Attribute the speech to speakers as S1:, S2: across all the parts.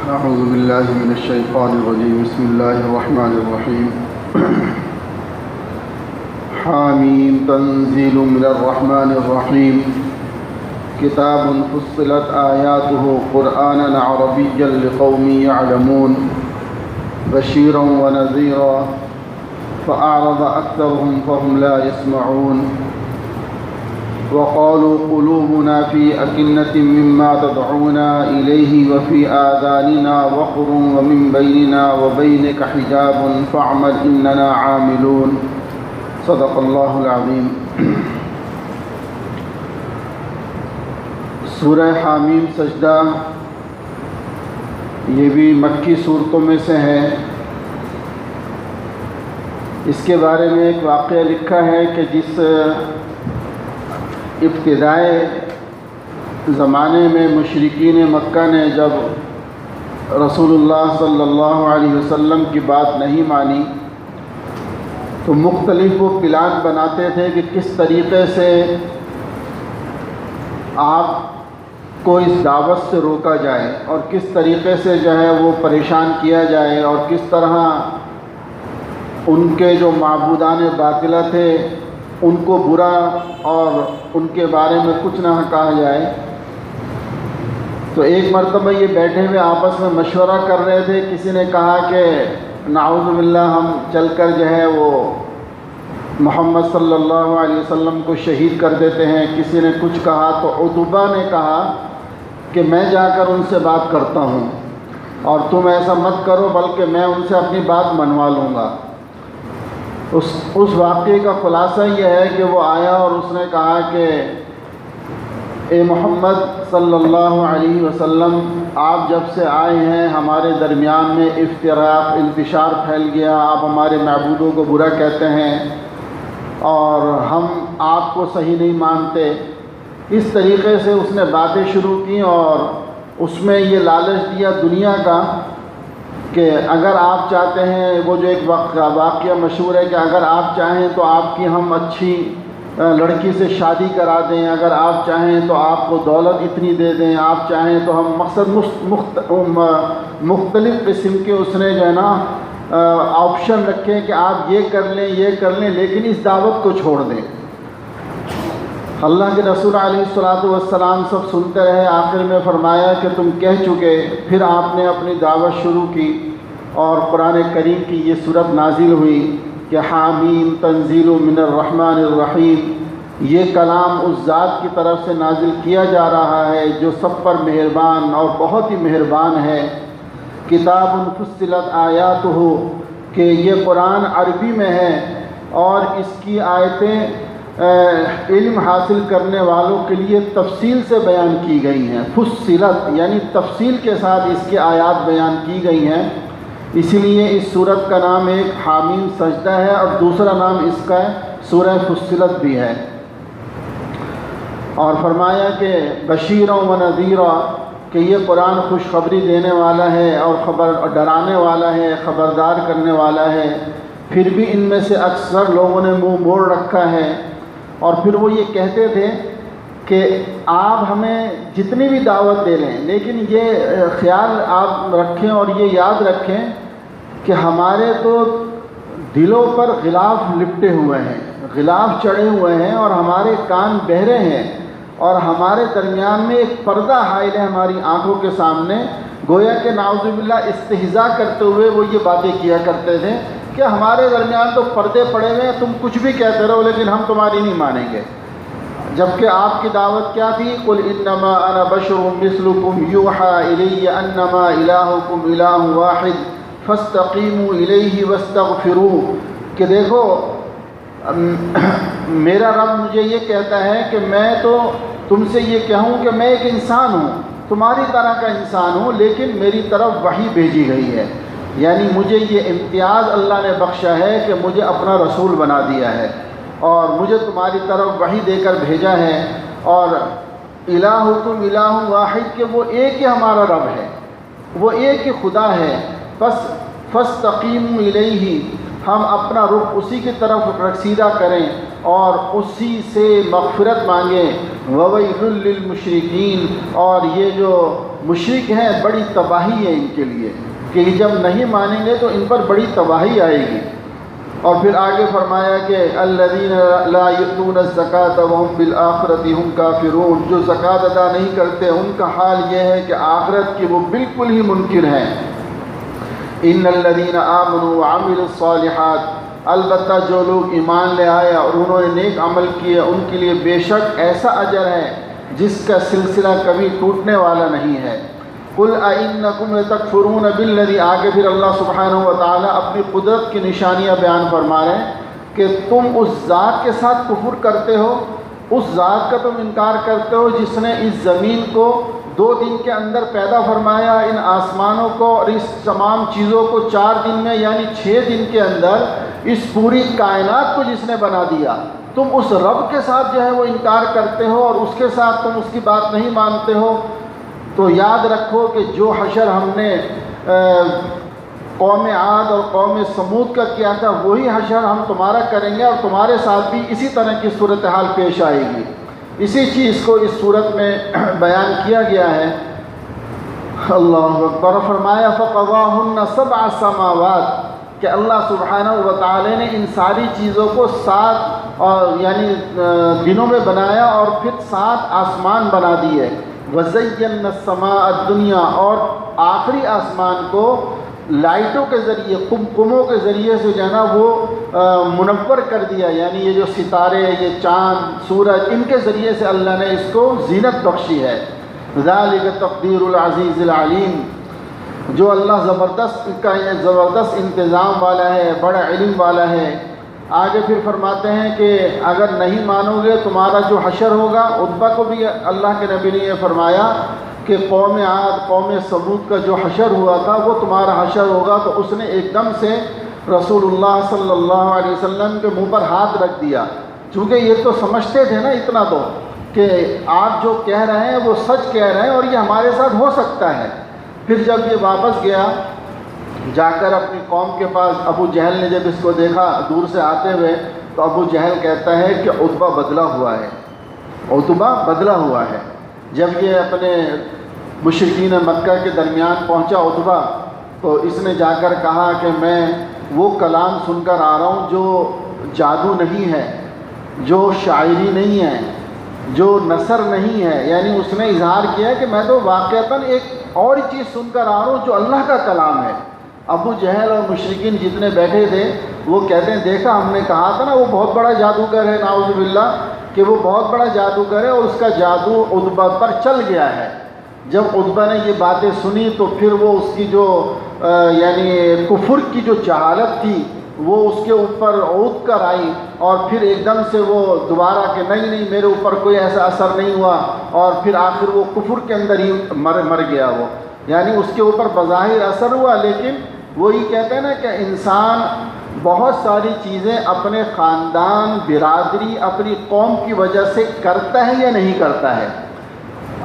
S1: أعوذ بالله من الشيطان الرجيم. بسم الله الرحمن الرحيم. حامیم تنزيل من الرحمن الرحيم. كتاب فصلت آياته قرآنا عربيا لقوم يعلمون بشيرا ونذيرا فأعرض أكثرهم فهم لا يسمعون. وقالوا قلوبنا في أكنة مما تدعونا إليه وفي آذاننا وقر ومن بيننا وبينك حجاب فاعمل إننا عاملون. صدق الله العظيم. سورہ حامیم سجدہ یہ بھی مکی صورتوں میں سے ہے. اس کے بارے میں ایک واقعہ لکھا ہے کہ جس ابتدائے زمانے میں مشرکین مکہ نے جب رسول اللہ صلی اللہ علیہ وسلم کی بات نہیں مانی تو مختلف وہ پلان بناتے تھے کہ کس طریقے سے آپ کو اس دعوت سے روکا جائے اور کس طریقے سے جو ہے وہ پریشان کیا جائے اور کس طرح ان کے جو معبودان باطلہ تھے ان کو برا اور ان کے بارے میں کچھ نہ کہا جائے. تو ایک مرتبہ یہ بیٹھے ہوئے آپس میں مشورہ کر رہے تھے. کسی نے کہا کہ نعوذ باللہ ہم چل کر جو ہے وہ محمد صلی اللہ علیہ وسلم کو شہید کر دیتے ہیں. کسی نے کچھ کہا تو عتبہ نے کہا کہ میں جا کر ان سے بات کرتا ہوں اور تم ایسا مت کرو بلکہ میں ان سے اپنی بات منوا لوں گا. اس واقعے کا خلاصہ یہ ہے کہ وہ آیا اور اس نے کہا کہ اے محمد صلی اللہ علیہ وسلم آپ جب سے آئے ہیں ہمارے درمیان میں افتراق انتشار پھیل گیا. آپ ہمارے معبودوں کو برا کہتے ہیں اور ہم آپ کو صحیح نہیں مانتے. اس طریقے سے اس نے باتیں شروع کی اور اس میں یہ لالچ دیا دنیا کا کہ اگر آپ چاہتے ہیں, وہ جو ایک واقعہ مشہور ہے کہ اگر آپ چاہیں تو آپ کی ہم اچھی لڑکی سے شادی کرا دیں, اگر آپ چاہیں تو آپ کو دولت اتنی دے دیں, آپ چاہیں تو ہم مختلف قسم کے اس نے جو ہے نا آپشن رکھے کہ آپ یہ کر لیں لیکن اس دعوت کو چھوڑ دیں. اللہ کے رسول علیہ الصلوۃ والسلام سب سنتے رہے. آخر میں فرمایا کہ تم کہہ چکے. پھر آپ نے اپنی دعوت شروع کی اور قرآن کریم کی یہ صورت نازل ہوئی کہ حامیم تنزیل من الرحمن الرحیم. یہ کلام اس ذات کی طرف سے نازل کیا جا رہا ہے جو سب پر مہربان اور بہت ہی مہربان ہے. کتاب فصلت آیاتہ کہ یہ قرآن عربی میں ہے اور اس کی آیتیں علم حاصل کرنے والوں کے لیے تفصیل سے بیان کی گئی ہیں. فصلت یعنی تفصیل کے ساتھ اس کی آیات بیان کی گئی ہیں. اسی لیے اس سورت کا نام ایک حامیم سجدہ ہے اور دوسرا نام اس کا سورہ فصلت بھی ہے. اور فرمایا کہ بشیرا و نذیرا کہ یہ قرآن خوشخبری دینے والا ہے اور ڈرانے والا ہے, خبردار کرنے والا ہے. پھر بھی ان میں سے اکثر لوگوں نے منہ موڑ رکھا ہے اور پھر وہ یہ کہتے تھے کہ آپ ہمیں جتنی بھی دعوت دے لیں لیکن یہ خیال آپ رکھیں اور یہ یاد رکھیں کہ ہمارے تو دلوں پر غلاف لپٹے ہوئے ہیں, غلاف چڑھے ہوئے ہیں اور ہمارے کان بہرے ہیں اور ہمارے درمیان میں ایک پردہ حائل ہے ہماری آنکھوں کے سامنے. گویا کہ نعوذ باللہ استہزاء کرتے ہوئے وہ یہ باتیں کیا کرتے تھے کہ ہمارے درمیان تو پردے پڑے ہوئے ہیں, تم کچھ بھی کہتے رہو لیکن ہم تمہاری نہیں مانیں گے. جبکہ آپ کی دعوت کیا تھی؟ قل انما انا بشر مثلکم یوحی الی انما الہکم الہ واحد فاستقیموا الیہ واستغفروہ. کہ دیکھو میرا رب مجھے یہ کہتا ہے کہ میں تو تم سے یہ کہوں کہ میں ایک انسان ہوں, تمہاری طرح کا انسان ہوں, لیکن میری طرف وحی بھیجی گئی ہے. یعنی مجھے یہ امتیاز اللہ نے بخشا ہے کہ مجھے اپنا رسول بنا دیا ہے اور مجھے تمہاری طرف وحی دے کر بھیجا ہے. اور الہکم الہ واحد کہ وہ ایک ہی ہمارا رب ہے, وہ ایک ہی خدا ہے. فاستقیموا الیہ ہم اپنا رخ اسی کی طرف رسیدہ کریں اور اسی سے مغفرت مانگیں. وَوَيْلٌ لِّلْمُشْرِكِينَ، اور یہ جو مشرک ہیں بڑی تباہی ہے ان کے لیے، کہ جب نہیں مانیں گے تو ان پر بڑی تباہی آئے گی۔ اور پھر آگے فرمایا کہ الذین لا یؤتون الزکاۃ وهم بالآخرۃ هم کافرون، جو زکوٰۃ ادا نہیں کرتے ان کا حال یہ ہے کہ آخرت کی وہ بالکل ہی منکر ہیں۔ ان الذین آمنوا وعملوا الصالحات، البتہ جو لوگ ایمان لے آئے اور انہوں نے نیک عمل کیے ان کے لیے بے شک ایسا اجر ہے جس کا سلسلہ کبھی ٹوٹنے والا نہیں ہے۔ قل اَإِنَّكُمْ لَتَكْفُرُونَ بِالَّذِي، آگے پھر اللہ سبحانہ و تعالیٰ اپنی قدرت کی نشانیاں بیان فرما رہے ہیں کہ تم اس ذات کے ساتھ کفر کرتے ہو، اس ذات کا تم انکار کرتے ہو جس نے اس زمین کو 2 دن کے اندر پیدا فرمایا، ان آسمانوں کو اور اس تمام چیزوں کو 4 دن میں یعنی 6 دن کے اندر اس پوری کائنات کو جس نے بنا دیا۔ تم اس رب کے ساتھ جو ہے وہ انکار کرتے ہو اور اس کے ساتھ تم اس کی بات نہیں مانتے ہو، تو یاد رکھو کہ جو حشر ہم نے قوم عاد اور قوم سمود کا کیا تھا وہی حشر ہم تمہارا کریں گے، اور تمہارے ساتھ بھی اسی طرح کی صورتحال پیش آئے گی۔ اسی چیز کو اس صورت میں بیان کیا گیا ہے۔ اللہ اکبر۔ فرمایا فَقَضَاهُنَّ 7 سماوات، کہ اللہ سبحانہ و تعالی نے ان ساری چیزوں کو 7 اور یعنی دنوں میں بنایا اور پھر 7 آسمان بنا دیے۔ وَزَيَّنَّا السَّمَاءَ الدُّنْيَا، اور آخری آسمان کو لائٹوں کے ذریعے، قمقموں کے ذریعے سے جو ہے نا وہ منور کر دیا، یعنی یہ جو ستارے، یہ چاند، سورج، ان کے ذریعے سے اللہ نے اس کو زینت بخشی ہے۔ ذَلِكَ تَقْدِيرُ الْعَزِيزِ الْعَلِيمِ، جو اللہ زبردست انتظام والا ہے، بڑا علم والا ہے۔ آگے پھر فرماتے ہیں کہ اگر نہیں مانو گے تمہارا جو حشر ہوگا، عتبہ کو بھی اللہ کے نبی نے یہ فرمایا کہ قوم عاد قوم سمود کا جو حشر ہوا تھا وہ تمہارا حشر ہوگا، تو اس نے ایک دم سے رسول اللہ صلی اللہ علیہ وسلم کے منہ پر ہاتھ رکھ دیا، چونکہ یہ تو سمجھتے تھے نا اتنا تو کہ آپ جو کہہ رہے ہیں وہ سچ کہہ رہے ہیں اور یہ ہمارے ساتھ ہو سکتا ہے۔ پھر جب یہ واپس گیا جا کر اپنی قوم کے پاس، ابو جہل نے جب اس کو دیکھا دور سے آتے ہوئے تو ابو جہل کہتا ہے کہ عتبہ بدلا ہوا ہے، عتبہ بدلا ہوا ہے۔ جب یہ اپنے مشرکین مکہ کے درمیان پہنچا عتبہ، تو اس نے جا کر کہا کہ میں وہ کلام سن کر آ رہا ہوں جو جادو نہیں ہے، جو شاعری نہیں ہے، جو نثر نہیں ہے، یعنی اس نے اظہار کیا کہ میں تو واقعتاً ایک اور چیز سن کر آ رہا ہوں جو اللہ کا کلام ہے۔ ابو جہل اور مشرکین جتنے بیٹھے تھے وہ کہتے ہیں دیکھا ہم نے کہا تھا نا وہ بہت بڑا جادوگر ہے، نعوذ باللہ، کہ وہ بہت بڑا جادوگر ہے اور اس کا جادو عتبہ پر چل گیا ہے۔ جب عتبہ نے یہ باتیں سنی تو پھر وہ اس کی جو یعنی کفر کی جو جہالت تھی وہ اس کے اوپر عود کر آئی، اور پھر ایک دم سے وہ دوبارہ کہ نہیں میرے اوپر کوئی ایسا اثر نہیں ہوا، اور پھر آخر وہ کفر کے اندر ہی مر گیا وہ، یعنی اس کے اوپر بظاہر اثر ہوا، لیکن وہی کہتے ہیں نا کہ انسان بہت ساری چیزیں اپنے خاندان، برادری، اپنی قوم کی وجہ سے کرتا ہے یا نہیں کرتا ہے۔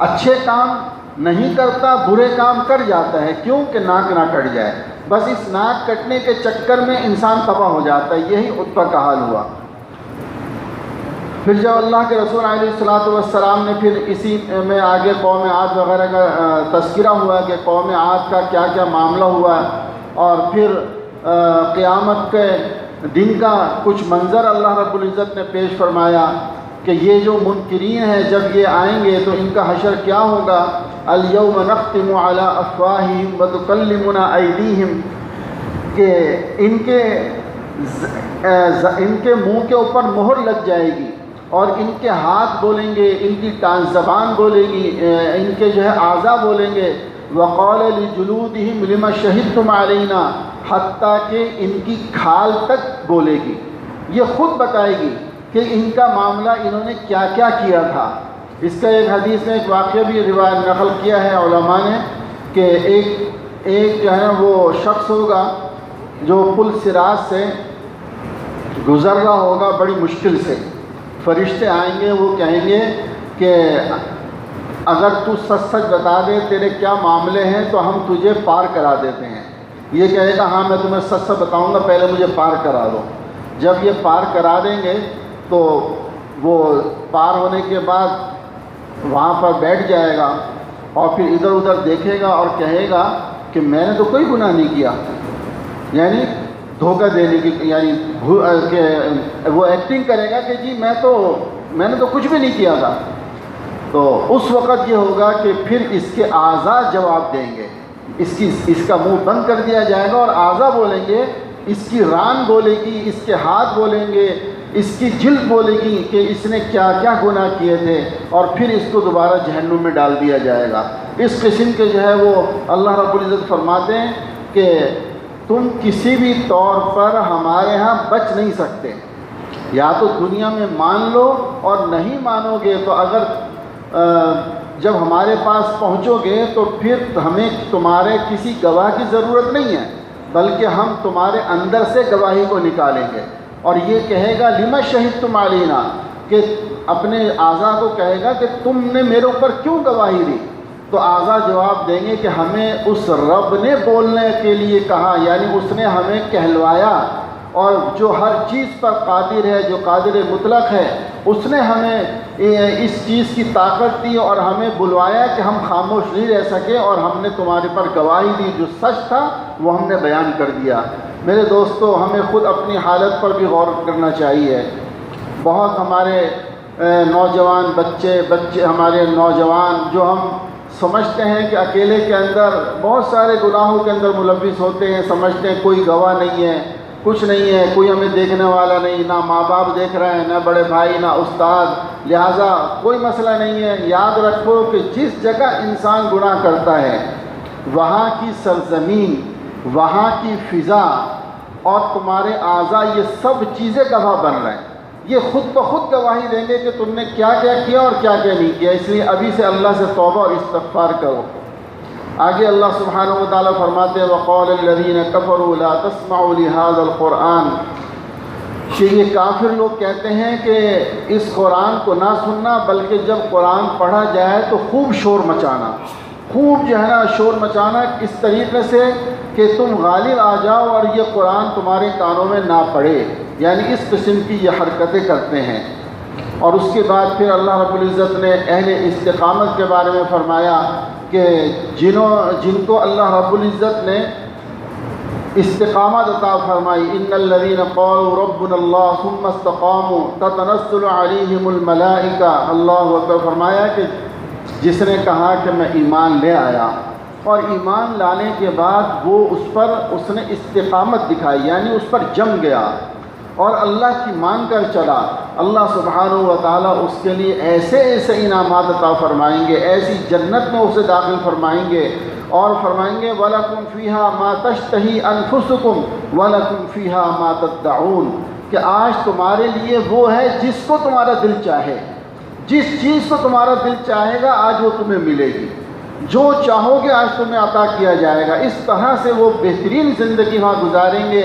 S1: اچھے کام نہیں کرتا، برے کام کر جاتا ہے، کیوں کہ ناک نہ کٹ جائے، بس اس ناک کٹنے کے چکر میں انسان تباہ ہو جاتا ہے۔ یہی عتبہ کا حال ہوا۔ پھر جب اللہ کے رسول علیہ السلام نے پھر اسی میں آگے قوم عاد وغیرہ کا تذکرہ ہوا کہ قوم عاد کا کیا کیا معاملہ ہوا، اور پھر قیامت کے دن کا کچھ منظر اللہ رب العزت نے پیش فرمایا کہ یہ جو منکرین ہیں جب یہ آئیں گے تو ان کا حشر کیا ہوگا۔ الیوم نختم علی افواہہم وتکلمنا ایدیہم، کہ ان کے منہ کے اوپر مہر لگ جائے گی اور ان کے ہاتھ بولیں گے، ان کی زبان بولے گی، ان کے جو ہے اعضاء بولیں گے۔ وقال لجلودہم لما شہدتم علینا، حتیٰ کہ ان کی کھال تک بولے گی، یہ خود بتائے گی کہ ان کا معاملہ انہوں نے کیا کیا کیا تھا۔ اس کا ایک حدیث میں ایک واقعہ بھی روایت نقل کیا ہے علماء نے کہ ایک جو ہے وہ شخص ہوگا جو پل صراط سے گزر رہا ہوگا بڑی مشکل سے، فرشتے آئیں گے، وہ کہیں گے کہ اگر تو سچ سچ بتا دے تیرے کیا معاملے ہیں تو ہم تجھے پار کرا دیتے ہیں۔ یہ کہے گا ہاں میں تمہیں سچ سچ بتاؤں گا، پہلے مجھے پار کرا دو۔ جب یہ پار کرا دیں گے تو وہ پار ہونے کے بعد وہاں پر بیٹھ جائے گا اور پھر ادھر ادھر دیکھے گا اور کہے گا کہ میں نے تو کوئی گناہ نہیں کیا، یعنی دھوکہ دینے کی، یعنی وہ ایکٹنگ کرے گا کہ جی میں نے تو کچھ بھی نہیں کیا تھا۔ تو اس وقت یہ ہوگا کہ پھر اس کے اعضاء جواب دیں گے، اس کا منہ بند کر دیا جائے گا اور اعضاء بولیں گے، اس کی ران بولے گی، اس کے ہاتھ بولیں گے، اس کی جلد بولے گی کہ اس نے کیا کیا گناہ کیے تھے، اور پھر اس کو دوبارہ جہنم میں ڈال دیا جائے گا۔ اس قسم کے جو ہے وہ اللہ رب العزت فرماتے ہیں کہ تم کسی بھی طور پر ہمارے ہاں بچ نہیں سکتے، یا تو دنیا میں مان لو اور نہیں مانو گے تو اگر جب ہمارے پاس پہنچو گے تو پھر ہمیں تمہارے کسی گواہ کی ضرورت نہیں ہے، بلکہ ہم تمہارے اندر سے گواہی کو نکالیں گے۔ اور یہ کہے گا لما شہدتم علینا، کہ اپنے اعضاء کو کہے گا کہ تم نے میرے اوپر کیوں گواہی دی؟ تو اعضاء جواب دیں گے کہ ہمیں اس رب نے بولنے کے لیے کہا، یعنی اس نے ہمیں کہلوایا، اور جو ہر چیز پر قادر ہے، جو قادر مطلق ہے، اس نے ہمیں اس چیز کی طاقت دی اور ہمیں بلوایا کہ ہم خاموش نہیں رہ سکے، اور ہم نے تمہارے پر گواہی دی، جو سچ تھا وہ ہم نے بیان کر دیا۔ میرے دوستو، ہمیں خود اپنی حالت پر بھی غور کرنا چاہیے۔ بہت ہمارے نوجوان بچے ہمارے نوجوان جو ہم سمجھتے ہیں کہ اکیلے کے اندر بہت سارے گناہوں کے اندر ملوث ہوتے ہیں، سمجھتے ہیں کوئی گواہ نہیں ہے، کچھ نہیں ہے، کوئی ہمیں دیکھنے والا نہیں، نہ ماں باپ دیکھ رہے ہیں، نہ بڑے بھائی، نہ استاد، لہٰذا کوئی مسئلہ نہیں ہے۔ یاد رکھو کہ جس جگہ انسان گناہ کرتا ہے وہاں کی سرزمین، وہاں کی فضا اور تمہارے اعضاء، یہ سب چیزیں گواہ بن رہے ہیں، یہ خود بخود گواہی دیں گے کہ تم نے کیا کیا کیا اور کیا کیا نہیں کیا۔ اس لیے ابھی سے اللہ سے توبہ اور استغفار کرو۔ آگے اللہ سبحانہ و تعالیٰ فرماتے ہیں وَقَالَ الَّذِينَ كَفَرُوا لَا تَسْمَعُوا لِهَذَا الْقُرْآنِ، کہ یہ کافر لوگ کہتے ہیں کہ اس قرآن کو نہ سننا، بلکہ جب قرآن پڑھا جائے تو خوب شور مچانا، خوب جو ہے نا شور مچانا، اس طریقے سے کہ تم غالب آ جاؤ اور یہ قرآن تمہارے کانوں میں نہ پڑے، یعنی اس قسم کی یہ حرکتیں کرتے ہیں۔ اور اس کے بعد پھر اللہ رب العزت نے اہل استقامت کے بارے میں فرمایا کہ جن کو اللہ رب العزت نے استقامت عطا فرمائی، ان الذین قالوا ربنا اللہ ثم استقاموا تتنزل علیہم الملائکہ، اللہ اکبر، فرمایا کہ جس نے کہا کہ میں ایمان لے آیا، اور ایمان لانے کے بعد وہ اس نے استقامت دکھائی، یعنی اس پر جم گیا اور اللہ کی مان کر چلا، اللہ سبحانہ و تعالیٰ اس کے لیے ایسے ایسے انعامات عطا فرمائیں گے، ایسی جنت میں اسے داخل فرمائیں گے، اور فرمائیں گے وَلَكُمْ فِيهَا مَا تَشْتَهِي أَنفُسُكُمْ وَلَكُمْ فِيهَا مَا تَدَّعُونَ، کہ آج تمہارے لیے وہ ہے جس کو تمہارا دل چاہے، جس چیز کو تمہارا دل چاہے گا آج وہ تمہیں ملے گی، جو چاہو گے آج تمہیں عطا کیا جائے گا۔ اس طرح سے وہ بہترین زندگی وہاں گزاریں گے،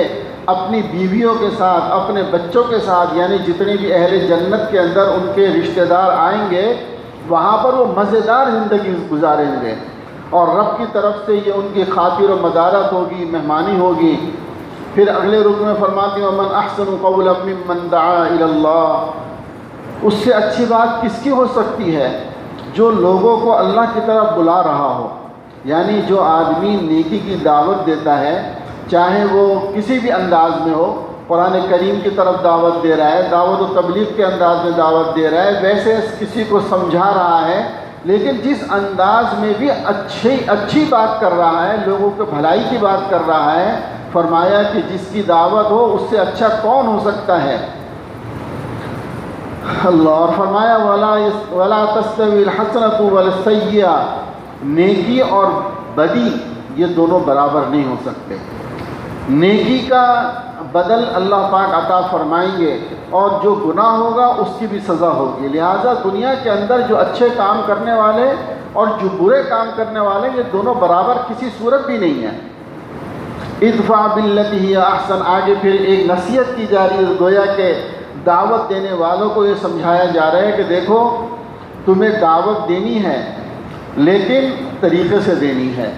S1: اپنی بیویوں کے ساتھ، اپنے بچوں کے ساتھ، یعنی جتنے بھی اہل جنت کے اندر ان کے رشتہ دار آئیں گے وہاں پر وہ مزیدار زندگی گزاریں گے، اور رب کی طرف سے یہ ان کی خاطر و مدارت ہوگی، مہمانی ہوگی۔ پھر اگلے رکن میں فرماتے ہیں وَمَنْ أَحْسَنُ قَوْلًا مِّمَّنْ دَعَا إِلَى اللَّهِ، اس سے اچھی بات کس کی ہو سکتی ہے جو لوگوں کو اللہ کی طرف بلا رہا ہو، یعنی جو آدمی نیکی کی دعوت دیتا ہے، چاہے وہ کسی بھی انداز میں ہو، قرآن کریم کی طرف دعوت دے رہا ہے، دعوت و تبلیغ کے انداز میں دعوت دے رہا ہے، ویسے کسی کو سمجھا رہا ہے، لیکن جس انداز میں بھی اچھی بات کر رہا ہے، لوگوں کو بھلائی کی بات کر رہا ہے، فرمایا کہ جس کی دعوت ہو اس سے اچھا کون ہو سکتا ہے اللہ۔ اور فرمایا وَلَا تَسْتَوِي الْحَسَنَةُ وَلَا السَّيِّئَةُ، نیکی اور بدی یہ دونوں برابر نہیں ہو سکتے۔ نیکی کا بدل اللہ پاک عطا فرمائیں گے، اور جو گناہ ہوگا اس کی بھی سزا ہوگی۔ لہٰذا دنیا کے اندر جو اچھے کام کرنے والے اور جو برے کام کرنے والے، یہ دونوں برابر کسی صورت بھی نہیں ہے۔ ادفع باللتی ہی احسن، آگے پھر ایک نصیحت کی جا رہی ہے، گویا کہ دعوت دینے والوں کو یہ سمجھایا جا رہا ہے کہ دیکھو تمہیں دعوت دینی ہے لیکن طریقے سے دینی ہے،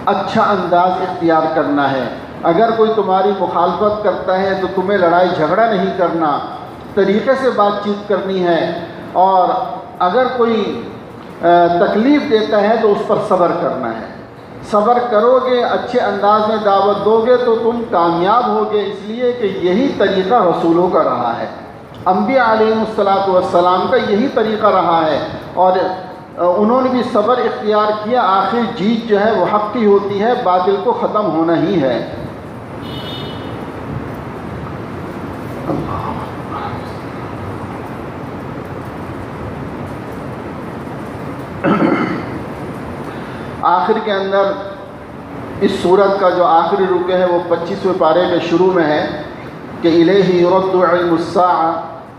S1: اچھا انداز اختیار کرنا ہے۔ اگر کوئی تمہاری مخالفت کرتا ہے تو تمہیں لڑائی جھگڑا نہیں کرنا، طریقے سے بات چیت کرنی ہے، اور اگر کوئی تکلیف دیتا ہے تو اس پر صبر کرنا ہے. صبر کرو گے، اچھے انداز میں دعوت دو گے تو تم کامیاب ہوگے، اس لیے کہ یہی طریقہ رسولوں کا رہا ہے، انبیاء علیہ السلام کا یہی طریقہ رہا ہے، اور انہوں نے بھی صبر اختیار کیا. آخر جیت جو ہے وہ حق کی ہوتی ہے، باطل کو ختم ہونا ہی ہے. آخر کے اندر اس سورت کا جو آخری رکو ہے وہ 25ویں پارے کے شروع میں ہے کہ الیہ یرد علم الساعہ،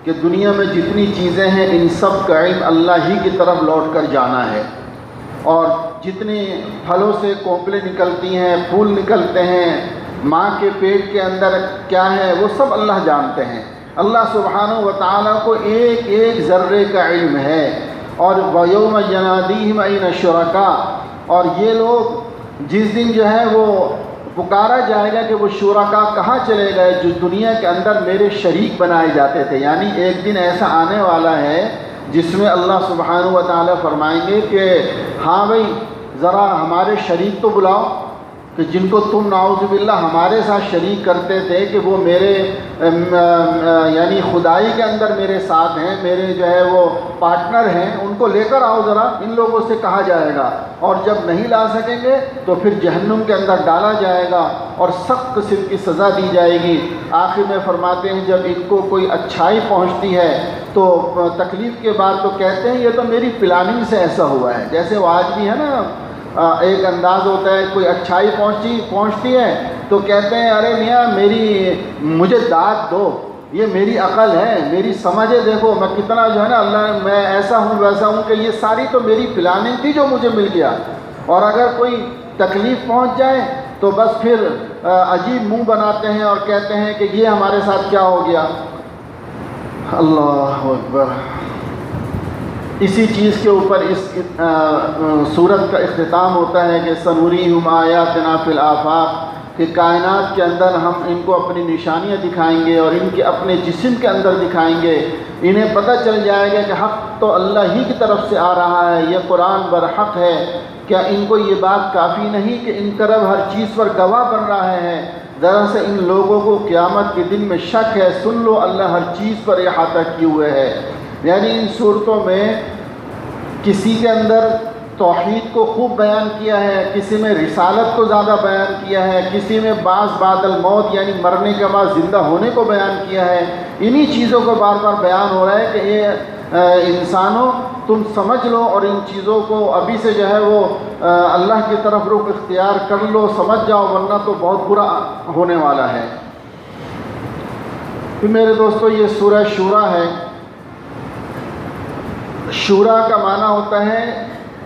S1: کہ دنیا میں جتنی چیزیں ہیں ان سب کا علم اللہ ہی کی طرف لوٹ کر جانا ہے، اور جتنی پھلوں سے کوپلیں نکلتی ہیں، پھول نکلتے ہیں، ماں کے پیٹ کے اندر کیا ہے وہ سب اللہ جانتے ہیں. اللہ سبحانہ و تعالیٰ کو ایک ایک ذرے کا علم ہے. اور وَيَوْمَ يَنَادِيهِمْ أَيْنَ الشُّرَكَاءُ، اور یہ لوگ جس دن جو ہے وہ پکارا جائے گا کہ وہ شرکاء کہاں چلے گئے جو دنیا کے اندر میرے شریک بنائے جاتے تھے. یعنی ایک دن ایسا آنے والا ہے جس میں اللہ سبحانہ و تعالیٰ فرمائیں گے کہ ہاں بھائی ذرا ہمارے شریک تو بلاؤ، کہ جن کو تم نعوذ باللہ ہمارے ساتھ شریک کرتے تھے کہ وہ میرے یعنی خدائی کے اندر میرے ساتھ ہیں، میرے جو ہے وہ پارٹنر ہیں، ان کو لے کر آؤ ذرا. ان لوگوں سے کہا جائے گا، اور جب نہیں لا سکیں گے تو پھر جہنم کے اندر ڈالا جائے گا اور سخت قسم کی سزا دی جائے گی. آخر میں فرماتے ہیں جب ان کو کوئی اچھائی پہنچتی ہے تو تکلیف کے بعد تو کہتے ہیں یہ تو میری پلاننگ سے ایسا ہوا ہے. جیسے وہ آج بھی ہے نا ایک انداز ہوتا ہے، کوئی اچھائی پہنچتی ہے تو کہتے ہیں ارے میاں مجھے داد دو، یہ میری عقل ہے، میری سمجھ ہے، دیکھو میں کتنا جو ہے نا اللہ میں ایسا ہوں ویسا ہوں، کہ یہ ساری تو میری پلاننگ تھی جو مجھے مل گیا. اور اگر کوئی تکلیف پہنچ جائے تو بس پھر عجیب منہ بناتے ہیں اور کہتے ہیں کہ یہ ہمارے ساتھ کیا ہو گیا. اللہ اکبر. اسی چیز کے اوپر اس سورت کا اختتام ہوتا ہے کہ سنوریہم آیاتنا فی الآفاق، کہ کائنات کے اندر ہم ان کو اپنی نشانیاں دکھائیں گے اور ان کے اپنے جسم کے اندر دکھائیں گے. انہیں پتہ چل جائے گا کہ حق تو اللہ ہی کی طرف سے آ رہا ہے، یہ قرآن برحق ہے. کیا ان کو یہ بات کافی نہیں کہ ان کا رب ہر چیز پر گواہ بن رہا ہے؟ ذرا سے ان لوگوں کو قیامت کے دن میں شک ہے، سن لو اللہ ہر چیز پر احاطہ کیے ہوئے ہے. یعنی ان صورتوں میں کسی کے اندر توحید کو خوب بیان کیا ہے، کسی میں رسالت کو زیادہ بیان کیا ہے، کسی میں بعد الموت یعنی مرنے کے بعد زندہ ہونے کو بیان کیا ہے. انہی چیزوں کو بار بار بیان ہو رہا ہے کہ یہ انسانوں تم سمجھ لو اور ان چیزوں کو ابھی سے جو ہے وہ اللہ کی طرف رخ اختیار کر لو، سمجھ جاؤ، ورنہ تو بہت برا ہونے والا ہے. پھر میرے دوستو یہ سورہ شورا ہے. شورا کا معنی ہوتا ہے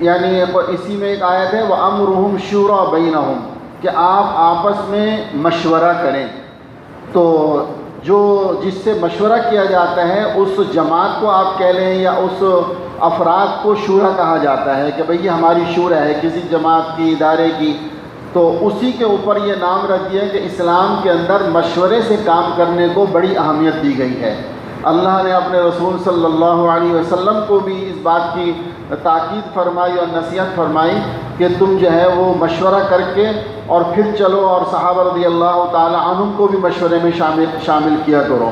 S1: یعنی اسی میں ایک آیت ہے وَأَمْرُهُمْ شُورَى بَيْنَهُمْ، کہ آپ آپس میں مشورہ کریں. تو جو جس سے مشورہ کیا جاتا ہے اس جماعت کو آپ کہہ لیں یا اس افراد کو شورا کہا جاتا ہے کہ بھئی یہ ہماری شورا ہے کسی جماعت کی، ادارے کی. تو اسی کے اوپر یہ نام رکھ دیا کہ اسلام کے اندر مشورے سے کام کرنے کو بڑی اہمیت دی گئی ہے. اللہ نے اپنے رسول صلی اللہ علیہ وسلم کو بھی اس بات کی تاکید فرمائی اور نصیحت فرمائی کہ تم جو ہے وہ مشورہ کر کے اور پھر چلو، اور صحابہ رضی اللہ تعالی عنہم کو بھی مشورے میں شامل کیا کرو.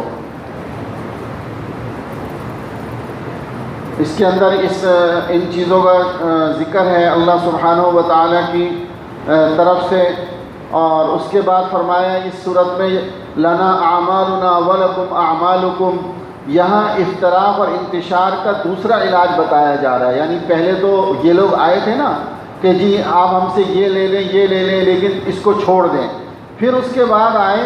S1: اس کے اندر ان چیزوں کا ذکر ہے اللہ سبحانہ و تعالی کی طرف سے. اور اس کے بعد فرمایا اس صورت میں لنا اعمالنا ولکم اعمالکم، یہاں افتراق اور انتشار کا دوسرا علاج بتایا جا رہا ہے. یعنی پہلے تو یہ لوگ آئے تھے نا کہ جی آپ ہم سے یہ لے لیں یہ لے لیں لیکن اس کو چھوڑ دیں. پھر اس کے بعد آئے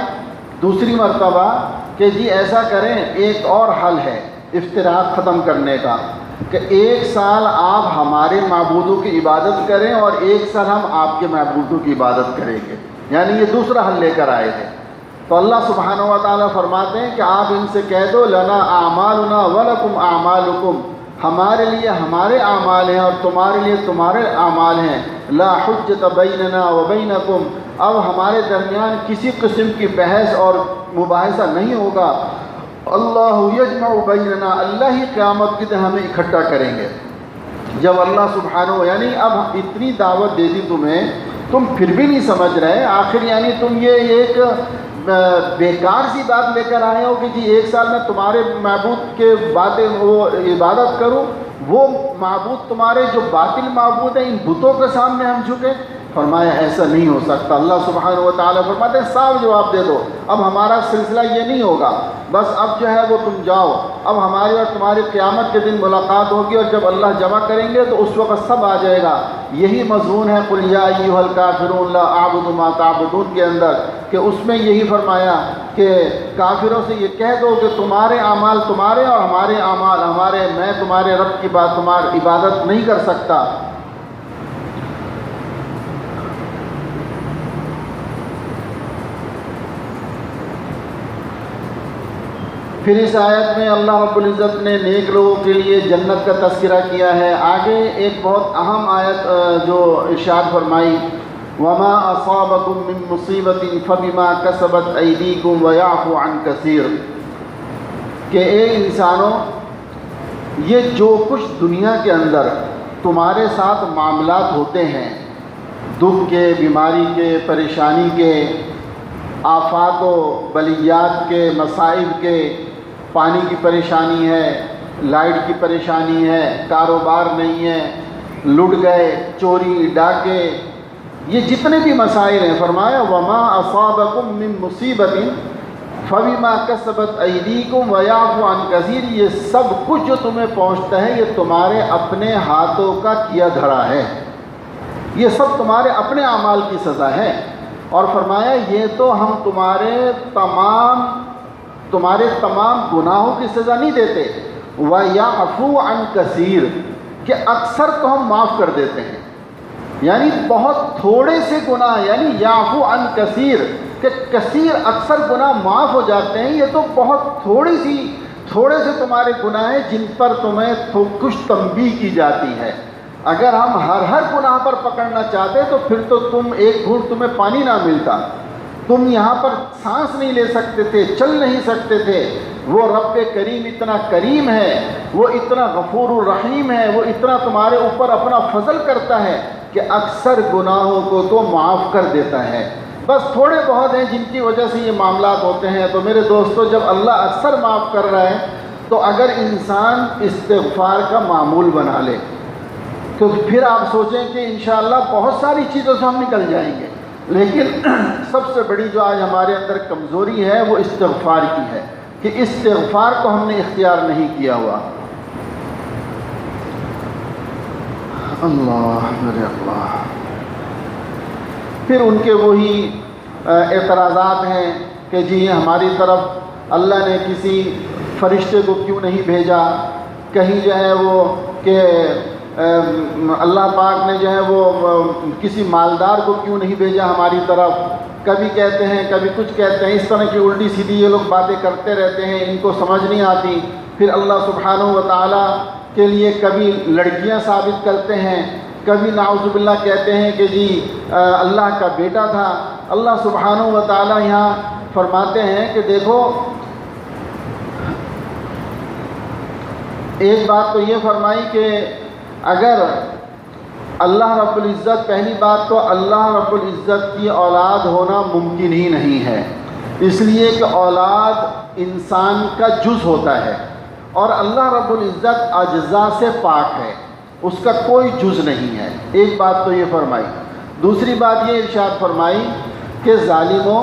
S1: دوسری مرتبہ کہ جی ایسا کریں، ایک اور حل ہے افتراق ختم کرنے کا، کہ ایک سال آپ ہمارے معبودوں کی عبادت کریں اور ایک سال ہم آپ کے معبودوں کی عبادت کریں گے. یعنی یہ دوسرا حل لے کر آئے تھے. تو اللہ سبحانہ و تعالیٰ فرماتے ہیں کہ آپ ان سے کہہ دو لنا اعمالنا ولکم اعمالکم، ہمارے لیے ہمارے اعمال ہیں اور تمہارے لیے تمہارے اعمال ہیں. لا حجت بیننا وبینکم، اب ہمارے درمیان کسی قسم کی بحث اور مباحثہ نہیں ہوگا. اللہ یجمع بیننا، اللہ ہی قیامت کے دن ہمیں اکٹھا کریں گے. جب اللہ سبحانہ یعنی اب اتنی دعوت دے دی تمہیں، تم پھر بھی نہیں سمجھ رہے، آخر یعنی تم یہ ایک بیکار سی بات لے کر آئے ہو کہ جی 1 سال میں تمہارے معبود کے باتیں وہ عبادت کروں، وہ معبود تمہارے جو باطل معبود ہیں ان بتوں کے سامنے ہم جھکیں؟ فرمایا ایسا نہیں ہو سکتا۔ اللہ سبحانہ و تعالیٰ فرماتے ہیں صاف جواب دے دو، اب ہمارا سلسلہ یہ نہیں ہوگا، بس اب جو ہے وہ تم جاؤ، اب ہماری اور تمہاری قیامت کے دن ملاقات ہوگی، اور جب اللہ جمع کریں گے تو اس وقت سب آ جائے گا۔ یہی مضمون ہے قل یا ایھا الکافرون لا اعبد ما تعبدون کے اندر، کہ اس میں یہی فرمایا کہ کافروں سے یہ کہہ دو کہ تمہارے اعمال تمہارے اور ہمارے اعمال ہمارے، میں تمہارے رب کی بات تمہاری عبادت نہیں کر سکتا۔ پھر اس آیت میں اللہ رب العزت نے نیک لوگوں کے لیے جنت کا تذکرہ کیا ہے۔ آگے ایک بہت اہم آیت جو ارشاد فرمائی، وَمَا أَصَابَكُم مِّن مُّصِيبَةٍ فَبِمَا كَسَبَتْ أَيْدِيكُمْ وَيَعْفُو عَن كَثِيرٍ، کہ اے انسانوں، یہ جو کچھ دنیا کے اندر تمہارے ساتھ معاملات ہوتے ہیں، دکھ کے، بیماری کے، پریشانی کے، آفات و بلیات کے، مصائب کے، پانی کی پریشانی ہے، لائٹ کی پریشانی ہے، کاروبار نہیں ہے، لٹ گئے، چوری ڈاکے، یہ جتنے بھی مسائل ہیں، فرمایا وَمَا أَصَابَكُم مِّن مُّصِيبَةٍ فَبِمَا كَسَبَتْ أَيْدِيكُمْ وَيَعْفُو عَن كَثِيرٍ، یہ سب کچھ جو تمہیں پہنچتا ہے یہ تمہارے اپنے ہاتھوں کا کیا دھرا ہے، یہ سب تمہارے اپنے اعمال کی سزا ہے۔ اور فرمایا یہ تو ہم تمہارے تمام گناہوں کی سزا نہیں دیتے، وَيَعْفُو عَن كَثِيرٍ، کہ اکثر تو ہم معاف کر دیتے ہیں، یعنی بہت تھوڑے سے گناہ، یعنی یعفو عن کثیر، کہ کثیر اکثر گناہ معاف ہو جاتے ہیں، یہ تو بہت تھوڑے سے تمہارے گناہ ہیں جن پر تمہیں کچھ تنبیہ کی جاتی ہے۔ اگر ہم ہر گناہ پر پکڑنا چاہتے تو پھر تو ایک گھونٹ تمہیں پانی نہ ملتا، تم یہاں پر سانس نہیں لے سکتے تھے، چل نہیں سکتے تھے۔ وہ رب کریم اتنا کریم ہے، وہ اتنا غفور الرحیم ہے، وہ اتنا تمہارے اوپر اپنا فضل کرتا ہے کہ اکثر گناہوں کو تو معاف کر دیتا ہے۔ بس تھوڑے بہت ہیں جن کی وجہ سے یہ معاملات ہوتے ہیں۔ تو میرے دوستو، جب اللہ اکثر معاف کر رہا ہے تو اگر انسان استغفار کا معمول بنا لے تو پھر آپ سوچیں کہ انشاءاللہ بہت ساری چیزوں سے ہم نکل جائیں گے، لیکن سب سے بڑی جو آج ہمارے اندر کمزوری ہے وہ استغفار کی ہے، کہ استغفار کو ہم نے اختیار نہیں کیا ہوا۔ اللہ میرے اللہ۔ پھر ان کے وہی اعتراضات ہیں کہ جی ہماری طرف اللہ نے کسی فرشتے کو کیوں نہیں بھیجا، کہیں جو ہے وہ کہ اللہ پاک نے جو ہے وہ کسی مالدار کو کیوں نہیں بھیجا ہماری طرف، کبھی کہتے ہیں کبھی کچھ کہتے ہیں، اس طرح کی الٹی سیدھی یہ لوگ باتیں کرتے رہتے ہیں، ان کو سمجھ نہیں آتی۔ پھر اللہ سبحانہ و تعالیٰ کے لیے کبھی لڑکیاں ثابت کرتے ہیں، کبھی نعوذ باللہ کہتے ہیں کہ جی اللہ کا بیٹا تھا۔ اللہ سبحانہ و تعالیٰ یہاں فرماتے ہیں کہ دیکھو، ایک بات تو یہ فرمائی کہ اگر اللہ رب العزت، پہلی بات تو اللہ رب العزت کی اولاد ہونا ممکن ہی نہیں ہے، اس لیے کہ اولاد انسان کا جز ہوتا ہے، اور اللہ رب العزت اجزاء سے پاک ہے، اس کا کوئی جز نہیں ہے۔ ایک بات تو یہ فرمائی۔ دوسری بات یہ ارشاد فرمائی کہ ظالموں،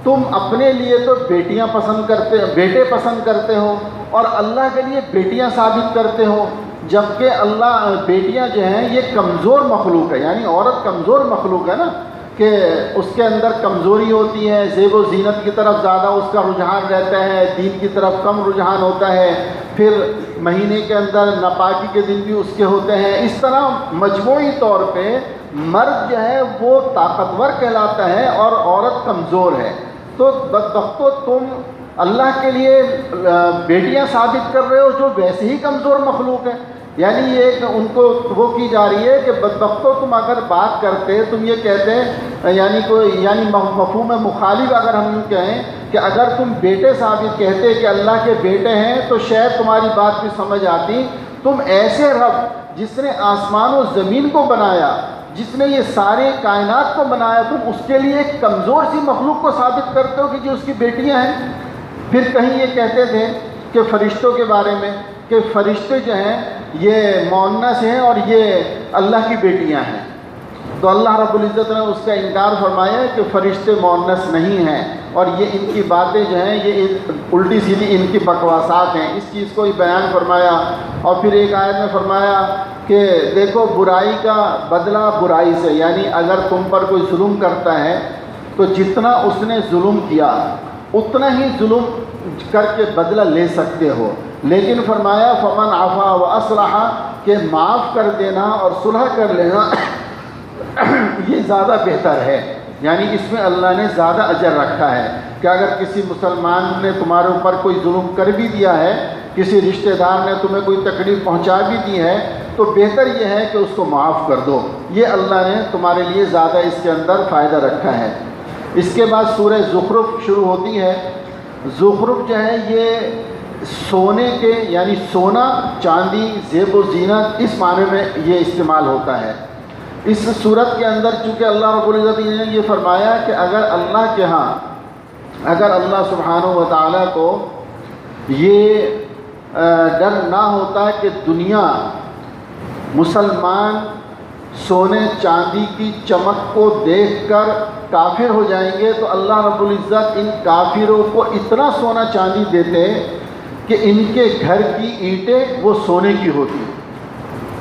S1: تم اپنے لیے تو بیٹے پسند کرتے ہو اور اللہ کے لیے بیٹیاں ثابت کرتے ہو، جبکہ اللہ بیٹیاں جو ہیں یہ کمزور مخلوق ہے، یعنی عورت کمزور مخلوق ہے نا، کہ اس کے اندر کمزوری ہوتی ہے، زیب و زینت کی طرف زیادہ اس کا رجحان رہتا ہے، دین کی طرف کم رجحان ہوتا ہے، پھر مہینے کے اندر ناپاکی کے دن بھی اس کے ہوتے ہیں۔ اس طرح مجموعی طور پہ مرد جو ہے وہ طاقتور کہلاتا ہے اور عورت کمزور ہے۔ تو بدبختو، تم اللہ کے لیے بیٹیاں ثابت کر رہے ہو جو ویسے ہی کمزور مخلوق ہے، یعنی یہ کہ ان کو وہ کی جا رہی ہے کہ بدبختو، تم اگر بات کرتے، تم یہ کہتے ہیں، یعنی مفہوم مخالف اگر ہم کہیں کہ اگر تم بیٹے ثابت کہتے کہ اللہ کے بیٹے ہیں تو شاید تمہاری بات بھی سمجھ آتی۔ تم ایسے رب جس نے آسمان و زمین کو بنایا، جس نے یہ سارے کائنات کو بنایا، تم اس کے لیے ایک کمزور سی مخلوق کو ثابت کرتے ہو کہ جی اس کی بیٹیاں ہیں۔ پھر کہیں یہ کہتے تھے کہ فرشتوں کے بارے میں کہ فرشتے جو ہیں یہ مؤنث ہیں اور یہ اللہ کی بیٹیاں ہیں، تو اللہ رب العزت نے اس کا انکار فرمایا کہ فرشتے مؤنث نہیں ہیں، اور یہ ان کی باتیں جو ہیں یہ الٹی سیدھی ان کی بکواسات ہیں، اس چیز کو ہی بیان فرمایا۔ اور پھر ایک آیت میں فرمایا کہ دیکھو برائی کا بدلہ برائی سے، یعنی اگر تم پر کوئی ظلم کرتا ہے تو جتنا اس نے ظلم کیا اتنا ہی ظلم کر کے بدلہ لے سکتے ہو، لیکن فرمایا فمن عفا و اصلح، کہ معاف کر دینا اور صلح کر لینا یہ زیادہ بہتر ہے، یعنی اس میں اللہ نے زیادہ اجر رکھا ہے کہ اگر کسی مسلمان نے تمہارے اوپر کوئی ظلم کر بھی دیا ہے، کسی رشتہ دار نے تمہیں کوئی تکلیف پہنچا بھی دی ہے، تو بہتر یہ ہے کہ اس کو معاف کر دو، یہ اللہ نے تمہارے لیے زیادہ اس کے اندر فائدہ رکھا ہے۔ اس کے بعد سورہ زخرف شروع ہوتی ہے۔ زخرف جو ہے یہ سونے کے، یعنی سونا چاندی زیب و زینت، اس معنی میں یہ استعمال ہوتا ہے۔ اس صورت کے اندر چونکہ اللہ رب العزت نے یہ فرمایا کہ اگر اللہ کے ہاں، اگر اللہ سبحانہ و تعالیٰ کو یہ ڈر نہ ہوتا کہ دنیا مسلمان سونے چاندی کی چمک کو دیکھ کر کافر ہو جائیں گے، تو اللہ رب العزت ان کافروں کو اتنا سونا چاندی دیتے کہ ان کے گھر کی اینٹیں وہ سونے کی ہوتی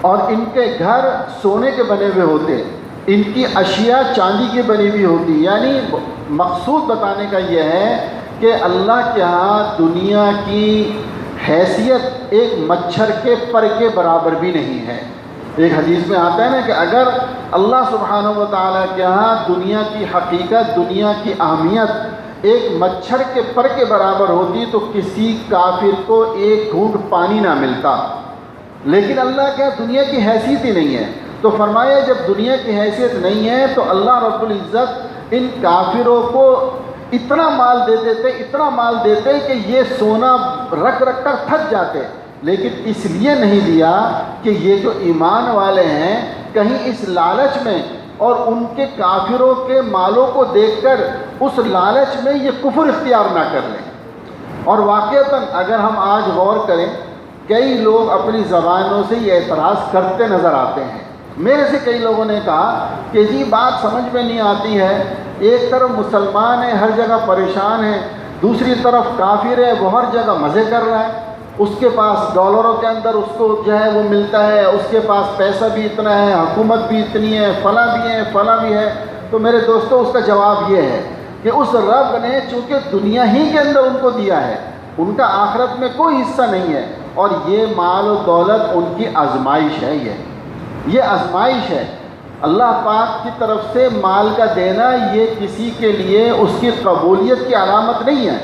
S1: اور ان کے گھر سونے کے بنے ہوئے ہوتے، ان کی اشیاء چاندی کی بنی ہوئی ہوتی۔ یعنی مقصود بتانے کا یہ ہے کہ اللہ کے ہاں دنیا کی حیثیت ایک مچھر کے پر کے برابر بھی نہیں ہے۔ ایک حدیث میں آتا ہے نا کہ اگر اللہ سبحانہ و تعالیٰ کے ہاں دنیا کی حقیقت، دنیا کی اہمیت ایک مچھر کے پر کے برابر ہوتی تو کسی کافر کو ایک گھونٹ پانی نہ ملتا، لیکن اللہ کے دنیا کی حیثیت ہی نہیں ہے۔ تو فرمایا جب دنیا کی حیثیت نہیں ہے تو اللہ رب العزت ان کافروں کو اتنا مال دے دیتے، اتنا مال دیتے کہ یہ سونا رکھ رکھ کر تھک جاتے، لیکن اس لیے نہیں دیا کہ یہ جو ایمان والے ہیں کہیں اس لالچ میں اور ان کے کافروں کے مالوں کو دیکھ کر اس لالچ میں یہ کفر اختیار نہ کر لیں۔ اور واقعتاً اگر ہم آج غور کریں، کئی لوگ اپنی زبانوں سے یہ اعتراض کرتے نظر آتے ہیں۔ میرے سے کئی لوگوں نے کہا کہ جی بات سمجھ میں نہیں آتی ہے، ایک طرف مسلمان ہے ہر جگہ پریشان ہے، دوسری طرف کافر ہے وہ ہر جگہ مزے کر رہا ہے، اس کے پاس ڈالروں کے اندر اس کو جو ہے وہ ملتا ہے، اس کے پاس پیسہ بھی اتنا ہے، حکومت بھی اتنی ہے، فلاں بھی ہے، فلاں بھی ہے۔ تو میرے دوستو اس کا جواب یہ ہے کہ اس رب نے چونکہ دنیا ہی کے اندر ان کو دیا ہے، ان کا آخرت میں کوئی حصہ نہیں ہے، اور یہ مال و دولت ان کی آزمائش ہے، یہ آزمائش ہے۔ اللہ پاک کی طرف سے مال کا دینا یہ کسی کے لیے اس کی قبولیت کی علامت نہیں ہے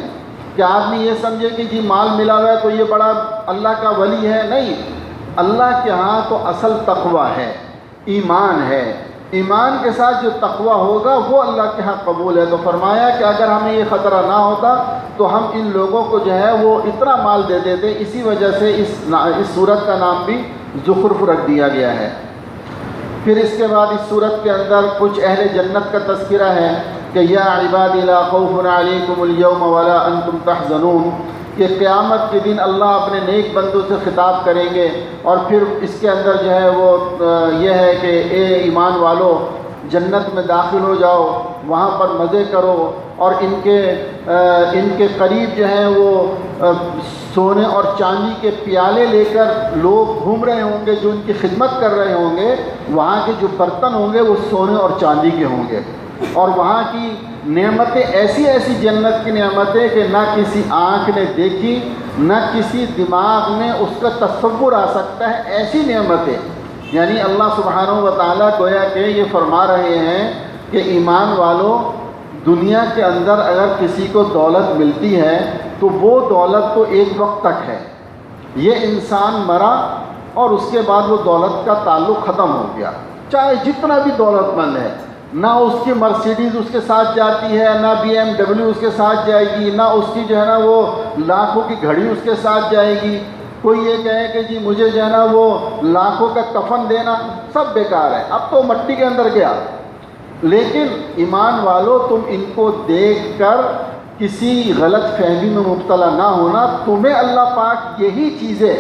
S1: کہ آدمی یہ سمجھے کہ جی مال ملا ہوا ہے تو یہ بڑا اللہ کا ولی ہے، نہیں۔ اللہ کے ہاں تو اصل تقوی ہے، ایمان ہے، ایمان کے ساتھ جو تقوی ہوگا وہ اللہ کے ہاں قبول ہے۔ تو فرمایا کہ اگر ہمیں یہ خطرہ نہ ہوتا تو ہم ان لوگوں کو جو ہے وہ اتنا مال دے دیتے، اسی وجہ سے اس صورت کا نام بھی زخرف رکھ دیا گیا ہے۔ پھر اس کے بعد اس صورت کے اندر کچھ اہل جنت کا تذکرہ ہے کہ یا عبادی لا خوف علیکم اليوم ولا انتم تحزنون، کہ قیامت کے دن اللہ اپنے نیک بندوں سے خطاب کریں گے، اور پھر اس کے اندر جو ہے وہ یہ ہے کہ اے ایمان والو جنت میں داخل ہو جاؤ، وہاں پر مزے کرو، اور ان کے قریب جو ہیں وہ سونے اور چاندی کے پیالے لے کر لوگ گھوم رہے ہوں گے جو ان کی خدمت کر رہے ہوں گے، وہاں کے جو برتن ہوں گے وہ سونے اور چاندی کے ہوں گے، اور وہاں کی نعمتیں ایسی ایسی جنت کی نعمتیں کہ نہ کسی آنکھ نے دیکھی، نہ کسی دماغ میں اس کا تصور آ سکتا ہے، ایسی نعمتیں۔ یعنی اللہ سبحانہ و تعالیٰ گویا کہ یہ فرما رہے ہیں کہ ایمان والوں دنیا کے اندر اگر کسی کو دولت ملتی ہے تو وہ دولت تو ایک وقت تک ہے، یہ انسان مرا اور اس کے بعد وہ دولت کا تعلق ختم ہو گیا، چاہے جتنا بھی دولت مند ہے، نہ اس کی مرسیڈیز اس کے ساتھ جاتی ہے، نہ BMW اس کے ساتھ جائے گی، نہ اس کی جو ہے نا وہ لاکھوں کی گھڑی اس کے ساتھ جائے گی، کوئی یہ کہے کہ جی مجھے جو ہے نا وہ لاکھوں کا کفن دینا، سب بیکار ہے، اب تو مٹی کے اندر گیا۔ لیکن ایمان والو، تم ان کو دیکھ کر کسی غلط فہمی میں مبتلا نہ ہونا، تمہیں اللہ پاک یہی چیزیں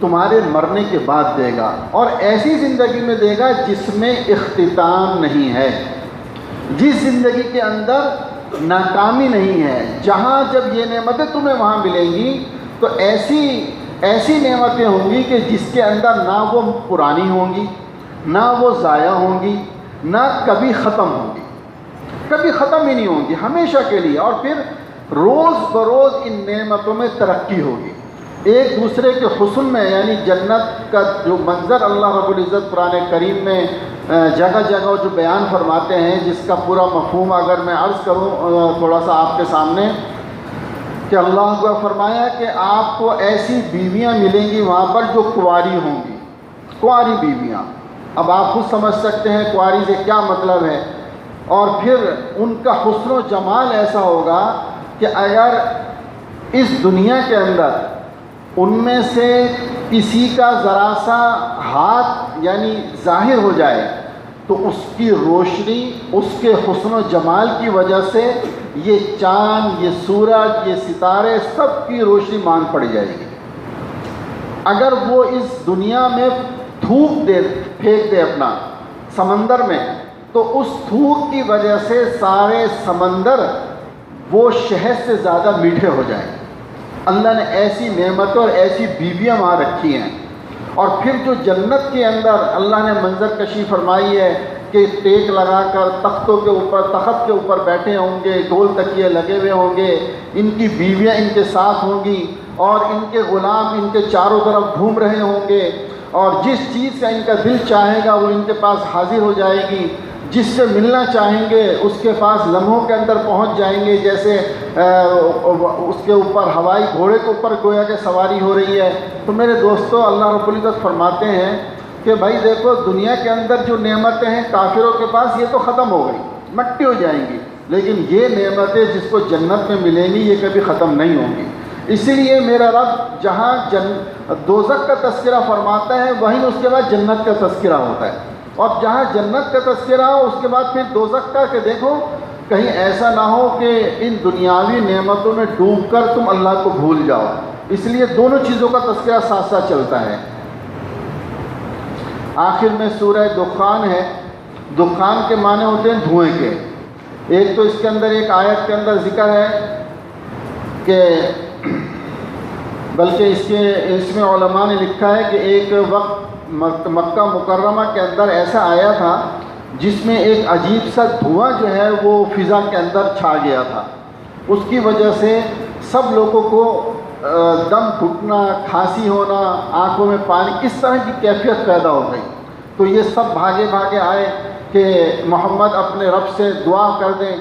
S1: تمہارے مرنے کے بعد دے گا، اور ایسی زندگی میں دے گا جس میں اختتام نہیں ہے، جس زندگی کے اندر ناکامی نہیں ہے۔ جہاں جب یہ نعمتیں تمہیں وہاں ملیں گی تو ایسی نعمتیں ہوں گی کہ جس کے اندر نہ وہ پرانی ہوں گی، نہ وہ ضائع ہوں گی، نہ کبھی ختم ہوں گی، کبھی ختم ہی نہیں ہوں گی، ہمیشہ کے لیے۔ اور پھر روز بروز ان نعمتوں میں ترقی ہوگی، ایک دوسرے کے حسن میں، یعنی جنت کا جو منظر اللہ رب العزت قرآن کریم میں جگہ جگہ جو بیان فرماتے ہیں، جس کا پورا مفہوم اگر میں عرض کروں تھوڑا سا آپ کے سامنے، کہ اللہ کو فرمایا کہ آپ کو ایسی بیویاں ملیں گی وہاں پر جو کنواری ہوں گی، کنواری بیویاں۔ اب آپ خود سمجھ سکتے ہیں کنواری سے کیا مطلب ہے۔ اور پھر ان کا حسن و جمال ایسا ہوگا کہ اگر اس دنیا کے اندر ان میں سے کسی کا ذرا سا ہاتھ یعنی ظاہر ہو جائے تو اس کی روشنی، اس کے حسن و جمال کی وجہ سے یہ چاند، یہ سورج، یہ ستارے، سب کی روشنی مان پڑ جائے گی۔ اگر وہ اس دنیا میں تھوک پھینک دے اپنا سمندر میں، تو اس تھوک کی وجہ سے سارے سمندر وہ شہد سے زیادہ میٹھے ہو جائیں۔ اللہ نے ایسی نعمتیں اور ایسی بیویاں وہاں رکھی ہیں۔ اور پھر جو جنت کے اندر اللہ نے منظر کشی فرمائی ہے کہ ٹیک لگا کر تختوں کے اوپر، تخت کے اوپر بیٹھے ہوں گے، گول تکیے لگے ہوئے ہوں گے، ان کی بیویاں ان کے ساتھ ہوں گی، اور ان کے غلام ان کے چاروں طرف گھوم رہے ہوں گے، اور جس چیز کا ان کا دل چاہے گا وہ ان کے پاس حاضر ہو جائے گی، جس سے ملنا چاہیں گے اس کے پاس لمحوں کے اندر پہنچ جائیں گے، جیسے اس کے اوپر ہوائی گھوڑے کے اوپر گویا کہ سواری ہو رہی ہے۔ تو میرے دوستو، اللہ رب العزت فرماتے ہیں کہ بھائی دیکھو، دنیا کے اندر جو نعمتیں ہیں کافروں کے پاس یہ تو ختم ہو گئی، مٹی ہو جائیں گی، لیکن یہ نعمتیں جس کو جنت میں ملیں گی یہ کبھی ختم نہیں ہوں گی۔ اسی لیے میرا رب جہاں دوزخ کا تذکرہ فرماتا ہے وہیں اس کے بعد جنت کا تذکرہ ہوتا ہے، اور جہاں جنت کا تذکرہ ہو اس کے بعد پھر دوزخ کا، کہ دیکھو کہیں ایسا نہ ہو کہ ان دنیاوی نعمتوں میں ڈوب کر تم اللہ کو بھول جاؤ۔ اس لیے دونوں چیزوں کا تذکرہ ساتھ ساتھ چلتا ہے۔ آخر میں سورہ دخان ہے۔ دخان کے معنی ہوتے ہیں دھوئیں کے۔ ایک تو اس کے اندر ایک آیت کے اندر ذکر ہے کہ بلکہ اس میں علماء نے لکھا ہے کہ ایک وقت مکہ مکرمہ کے اندر ایسا آیا تھا جس میں ایک عجیب سا دھواں جو ہے وہ فضا کے اندر چھا گیا تھا۔ اس کی وجہ سے سب لوگوں کو دم گھٹنا، کھانسی ہونا، آنکھوں میں پانی، اس طرح کی کیفیت پیدا ہو گئی۔ تو یہ سب بھاگے بھاگے آئے کہ محمد اپنے رب سے دعا کر دیں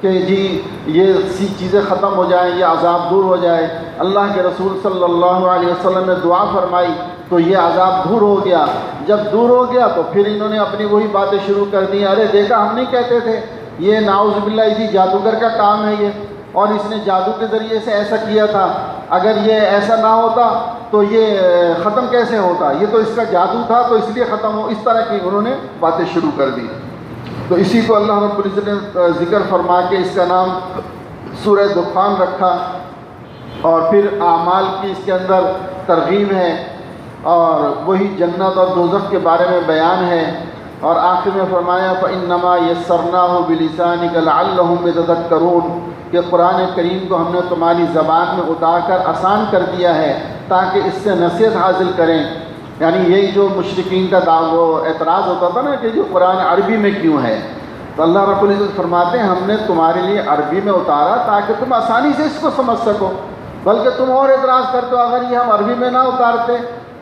S1: کہ جی یہ سی چیزیں ختم ہو جائیں، یہ عذاب دور ہو جائے۔ اللہ کے رسول صلی اللہ علیہ وسلم نے دعا فرمائی تو یہ عذاب دور ہو گیا۔ جب دور ہو گیا تو پھر انہوں نے اپنی وہی باتیں شروع کر دی، ارے دیکھا ہم نہیں کہتے تھے، یہ نعوذ باللہ اسی جادوگر کا کام ہے یہ، اور اس نے جادو کے ذریعے سے ایسا کیا تھا، اگر یہ ایسا نہ ہوتا تو یہ ختم کیسے ہوتا، یہ تو اس کا جادو تھا تو اس لیے ختم ہو، اس طرح کی انہوں نے باتیں شروع کر دی۔ تو اسی کو اللہ رب العزت نے ذکر فرما کے اس کا نام سورہ دخان رکھا، اور پھر اعمال کی اس کے اندر ترغیب ہے، اور وہی جنت اور دوزخ کے بارے میں بیان ہے، اور آخر میں فرمایا فَإِنَّمَا يَسَّرْنَاهُ بِلِسَانِكَ لَعَلَّهُمْ يَتَذَكَّرُونَ کہ قرآن کریم کو ہم نے تمہاری زبان میں اتار کر آسان کر دیا ہے تاکہ اس سے نصیحت حاصل کریں۔ یعنی یہی جو مشرکین کا اعتراض ہوتا تھا نا کہ جو قرآن عربی میں کیوں ہے، تو اللہ رب العزت فرماتے ہیں ہم نے تمہارے لیے عربی میں اتارا تاکہ تم آسانی سے اس کو سمجھ سکو۔ بلکہ تم اور اعتراض کرتے ہو اگر یہ ہم عربی میں نہ اتارتے،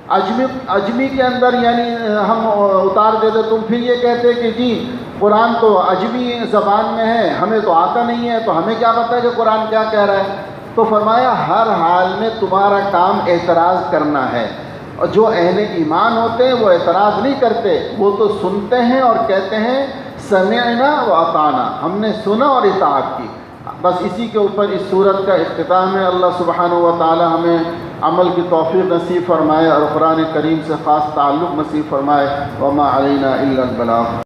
S1: عجمی کے اندر یعنی ہم اتار دیتے، تم پھر یہ کہتے کہ جی قرآن تو عجمی زبان میں ہے، ہمیں تو آتا نہیں ہے، تو ہمیں کیا پتہ ہے کہ قرآن کیا کہہ رہا ہے۔ تو فرمایا ہر حال میں تمہارا کام اعتراض کرنا ہے، اور جو اہل ایمان ہوتے ہیں وہ اعتراض نہیں کرتے، وہ تو سنتے ہیں اور کہتے ہیں سمعنا و اطعنا، ہم نے سنا اور اطاعت کی۔ بس اسی کے اوپر اس سورت کا اختتام ہے۔ اللہ سبحانہ و تعالی ہمیں عمل کی توفیق نصیب فرمائے اور قرآن کریم سے خاص تعلق نصیب فرمائے۔ وما علینا الا البلاغ۔